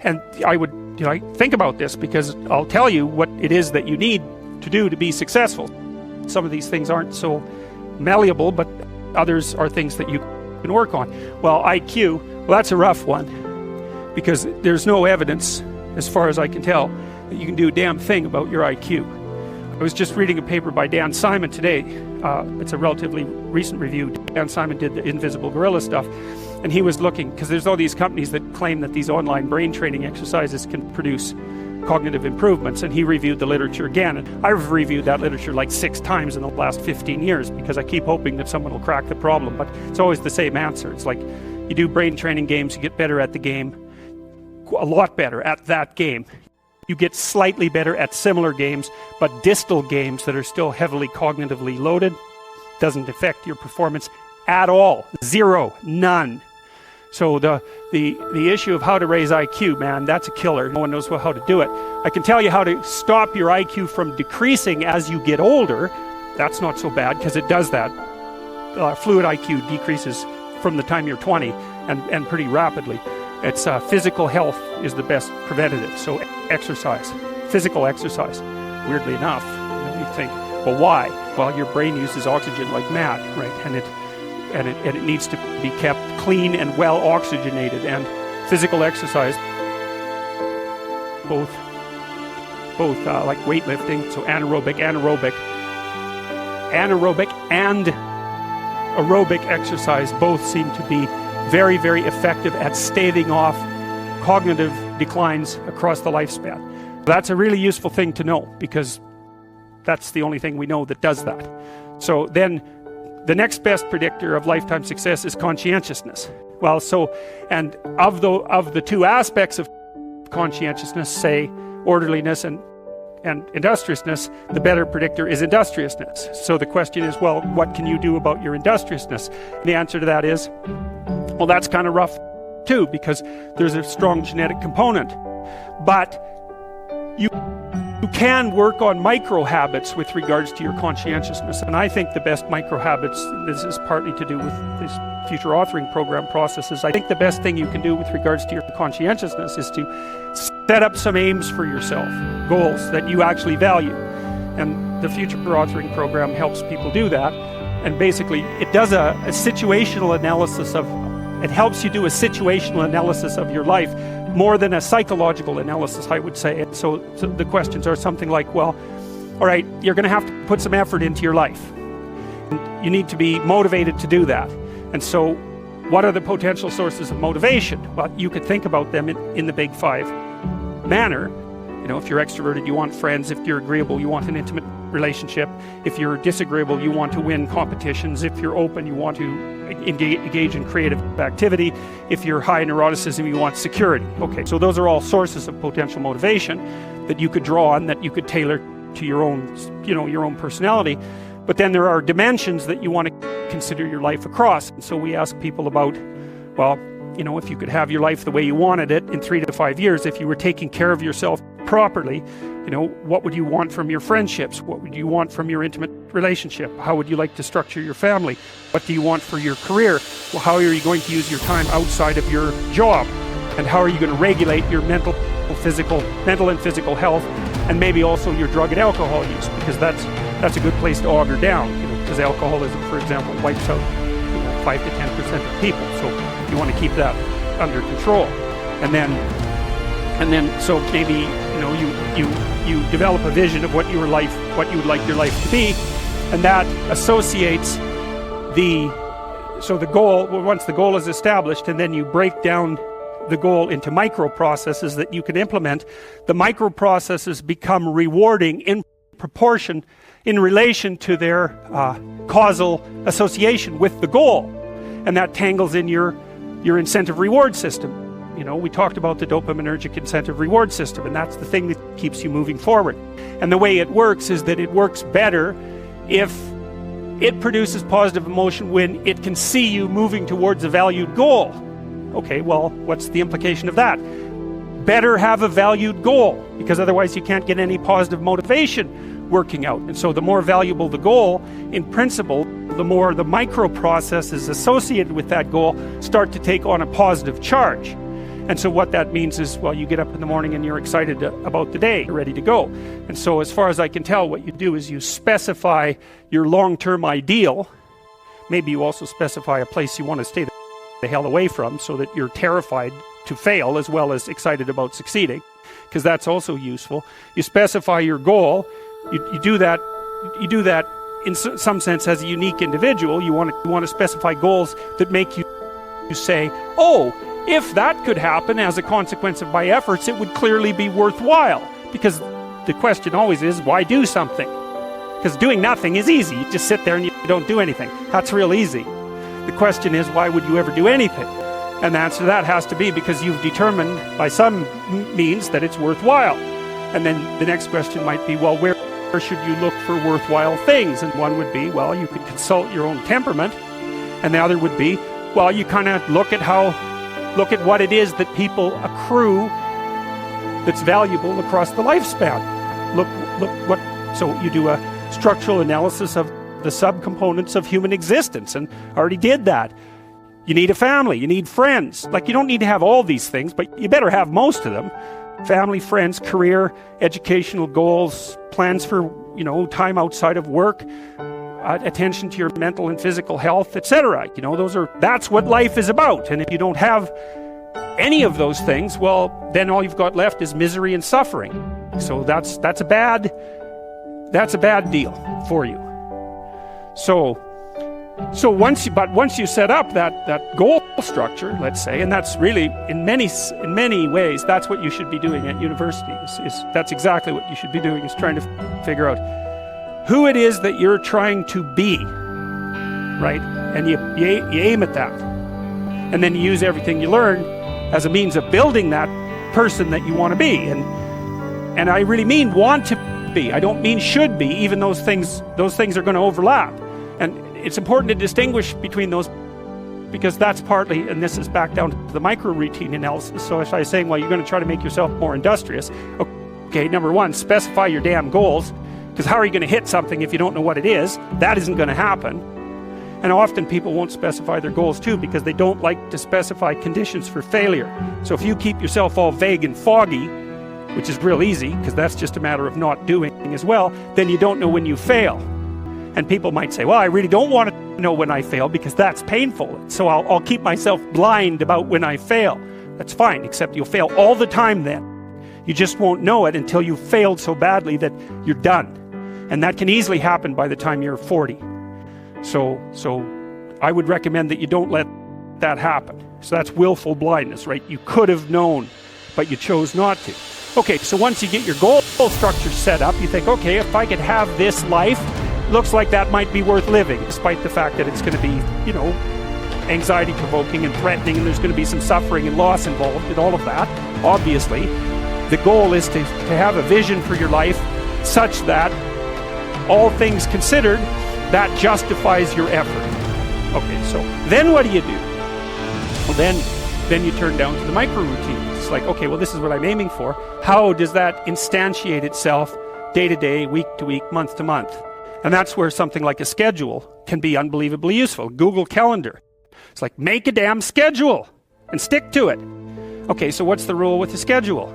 And I would think about this, because I'll tell you what it is that you need to do to be successful. Some of these things aren't so malleable, but others are things that you can work on. Well, IQ, well, that's a rough one, because there's no evidence, as far as I can tell, that you can do a damn thing about your IQ. I was just reading a paper by Dan Simon today. It's a relatively recent review. Dan Simon did the Invisible Gorilla stuff, and he was looking, because there's all these companies that claim that these online brain training exercises can produce cognitive improvements, and he reviewed the literature again. And I've reviewed that literature like 6 times in the last 15 years, because I keep hoping that someone will crack the problem, but it's always the same answer. It's like, you do brain training games, you get better at the game, a lot better at that game. You get slightly better at similar games, but distal games that are still heavily cognitively loaded doesn't affect your performance at all. Zero, none. So the issue of how to raise IQ, man, that's a killer. No one knows how to do it. I can tell you how to stop your IQ from decreasing as you get older. That's not so bad, because it does that. Fluid IQ decreases from the time you're 20 and pretty rapidly. It's physical health is the best preventative. So exercise, physical exercise. Weirdly enough, you think, well, why? Well, your brain uses oxygen like mad, right? And it needs to be kept clean and well oxygenated. And physical exercise, both like weightlifting, so anaerobic and aerobic exercise both seem to be very, very effective at staving off cognitive declines across the lifespan. That's a really useful thing to know, because that's the only thing we know that does that. So then the next best predictor of lifetime success is conscientiousness. Well, so, and of the 2 aspects of conscientiousness, say orderliness and industriousness, the better predictor is industriousness. So the question is, well, what can you do about your industriousness? And the answer to that is, well, that's kind of rough too, because there's a strong genetic component. But you can work on micro habits with regards to your conscientiousness. And I think the best micro habits, this is partly to do with this future authoring program processes, I think the best thing you can do with regards to your conscientiousness is to set up some aims for yourself, goals that you actually value. And the future authoring program helps people do that. And basically, it does a situational analysis it helps you do a situational analysis of your life, more than a psychological analysis, I would say. So the questions are something like, well, all right, you're going to have to put some effort into your life. And you need to be motivated to do that. And so what are the potential sources of motivation? Well, you could think about them in the big 5 manner. If you're extroverted, you want friends. If you're agreeable, you want an intimate relationship. If you're disagreeable, you want to win competitions. If you're open, you want to engage in creative activity. If you're high neuroticism, you want security. Okay, so those are all sources of potential motivation that you could draw on, that you could tailor to your own, your own personality. But then there are dimensions that you want to consider your life across. And so we ask people about, well, if you could have your life the way you wanted it in 3 to 5 years, if you were taking care of yourself properly, what would you want from your friendships? What would you want from your intimate relationship? How would you like to structure your family? What do you want for your career? Well, how are you going to use your time outside of your job? And how are you going to regulate your mental and physical health, and maybe also your drug and alcohol use, because that's a good place to auger down, because alcoholism, for example, wipes out 5 to 10% of people. So you want to keep that under control. And then so maybe you develop a vision of what you would like your life to be, and that associates the goal. Well, once the goal is established, and then you break down the goal into microprocesses that you can implement. The microprocesses become rewarding in proportion in relation to their causal association with the goal, and that tangles in your incentive reward system. We talked about the dopaminergic incentive reward system, and that's the thing that keeps you moving forward. And the way it works is that it works better if it produces positive emotion when it can see you moving towards a valued goal. Okay, well, what's the implication of that? Better have a valued goal, because otherwise you can't get any positive motivation working out. And so the more valuable the goal, in principle, the more the microprocesses associated with that goal start to take on a positive charge. And so what that means is, well, you get up in the morning and you're excited about the day, you're ready to go. And so as far as I can tell, what you do is you specify your long-term ideal. Maybe you also specify a place you want to stay the hell away from, so that you're terrified to fail as well as excited about succeeding, because that's also useful. You specify your goal. You do that in some sense as a unique individual. You want to specify goals that make you say, oh, if that could happen as a consequence of my efforts, it would clearly be worthwhile. Because the question always is, why do something? Because doing nothing is easy. You just sit there and you don't do anything. That's real easy. The question is, why would you ever do anything? And the answer to that has to be because you've determined by some means that it's worthwhile. And then the next question might be, well, where should you look for worthwhile things? And one would be, well, you could consult your own temperament. And the other would be, well, you kind of look at what it is that people accrue that's valuable across the lifespan. So you do a structural analysis of the subcomponents of human existence, and I already did that. You need a family, you need friends. Like, you don't need to have all these things, but you better have most of them. Family, friends, career, educational goals, plans for, time outside of work, attention to your mental and physical health, etc. That's what life is about. And if you don't have any of those things, well, then all you've got left is misery and suffering. So that's a bad deal for you. So once you set up that goal structure, let's say, and that's really in many ways that's what you should be doing at university. That's exactly what you should be doing, is trying to figure out who it is that you're trying to be, right? And you aim at that, and then you use everything you learn as a means of building that person that you want to be. And I really mean want to be. I don't mean should be. Even those things are going to overlap. And it's important to distinguish between those, because that's partly, and this is back down to the micro-routine analysis. So if I was saying, well, you're going to try to make yourself more industrious. Okay, number one, specify your damn goals, because how are you going to hit something if you don't know what it is? That isn't going to happen. And often people won't specify their goals too, because they don't like to specify conditions for failure. So if you keep yourself all vague and foggy, which is real easy, because that's just a matter of not doing as well, then you don't know when you fail. And people might say, well, I really don't want to know when I fail because that's painful. So I'll keep myself blind about when I fail. That's fine, except you'll fail all the time then. You just won't know it until you've failed so badly that you're done. And that can easily happen by the time you're 40. So I would recommend that you don't let that happen. So that's willful blindness, right? You could have known, but you chose not to. Okay, so once you get your goal structure set up, you think, okay, if I could have this life, looks like that might be worth living, despite the fact that it's going to be, anxiety-provoking and threatening, and there's going to be some suffering and loss involved in all of that. Obviously, the goal is to have a vision for your life such that, all things considered, that justifies your effort. Okay, so then what do you do? Well, then you turn down to the micro-routines. It's like, okay, well, this is what I'm aiming for. How does that instantiate itself day to day, week to week, month to month? And that's where something like a schedule can be unbelievably useful. Google Calendar. It's like, make a damn schedule and stick to it. Okay, so what's the rule with the schedule?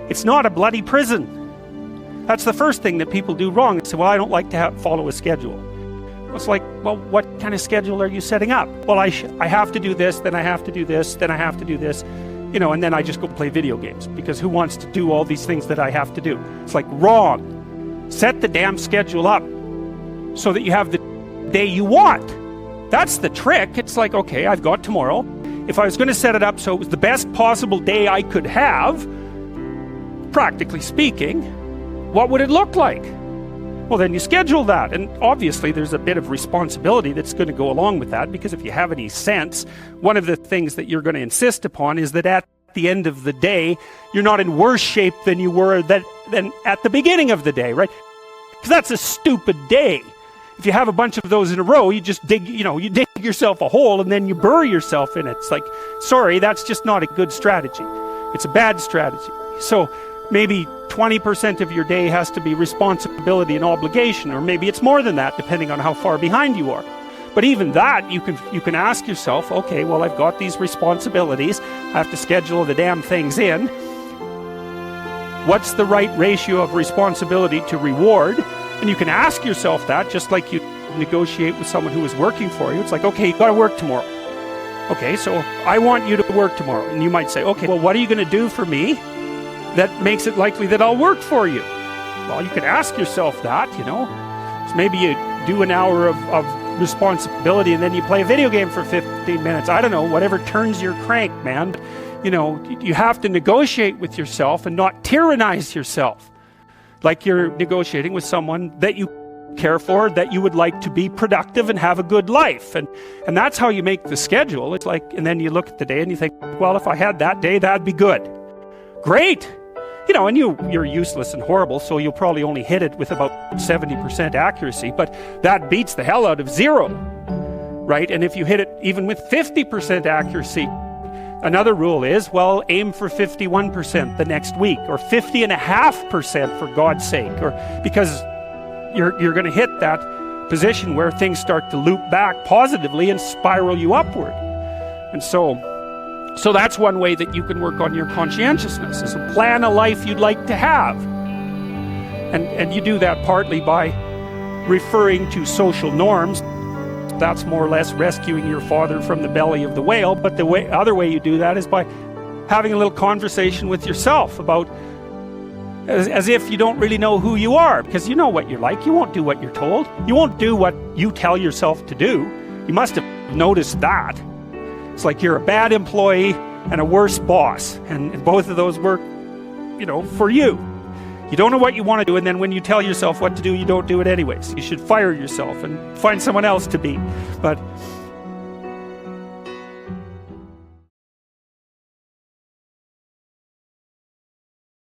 It's not a bloody prison. That's the first thing that people do wrong. They say, well, I don't like to follow a schedule. It's like, well, what kind of schedule are you setting up? Well, I have to do this, then I have to do this, then I have to do this, and then I just go play video games, because who wants to do all these things that I have to do? It's like, wrong. Set the damn schedule up so that you have the day you want. That's the trick. It's like, okay, I've got tomorrow. If I was going to set it up so it was the best possible day I could have, practically speaking, what would it look like? Well, then you schedule that. And obviously there's a bit of responsibility that's going to go along with that, because if you have any sense, one of the things that you're going to insist upon is that at the end of the day, you're not in worse shape than you were than at the beginning of the day, right? Because that's a stupid day. If you have a bunch of those in a row, you just dig yourself a hole and then you bury yourself in it. It's like, sorry, that's just not a good strategy. It's a bad strategy. So maybe 20% of your day has to be responsibility and obligation, or maybe it's more than that, depending on how far behind you are. But even that, you can ask yourself, okay, well, I've got these responsibilities. I have to schedule the damn things in. What's the right ratio of responsibility to reward? And you can ask yourself that, just like you negotiate with someone who is working for you. It's like, okay, you got to work tomorrow. Okay, so I want you to work tomorrow. And you might say, okay, well, what are you going to do for me that makes it likely that I'll work for you? Well, you could ask yourself that, So maybe you do an hour of responsibility and then you play a video game for 15 minutes. I don't know, whatever turns your crank, man. You have to negotiate with yourself and not tyrannize yourself. Like you're negotiating with someone that you care for, that you would like to be productive and have a good life. And that's how you make the schedule. It's like, and then you look at the day and you think, well, if I had that day, that'd be good. Great. And you're useless and horrible, so you'll probably only hit it with about 70% accuracy, but that beats the hell out of 0, right? And if you hit it even with 50% accuracy, another rule is, well, aim for 51% the next week, or 50.5% for God's sake, or because you're going to hit that position where things start to loop back positively and spiral you upward. And so that's one way that you can work on your conscientiousness, is to plan a life you'd like to have. And you do that partly by referring to social norms. That's more or less rescuing your father from the belly of the whale. But the other way you do that is by having a little conversation with yourself about, as if you don't really know who you are, because you know what you're like. You won't do what you're told. You won't do what you tell yourself to do. You must have noticed that. It's like you're a bad employee and a worse boss, and both of those work, for you. You don't know what you want to do, and then when you tell yourself what to do, you don't do it anyways. You should fire yourself and find someone else to be. But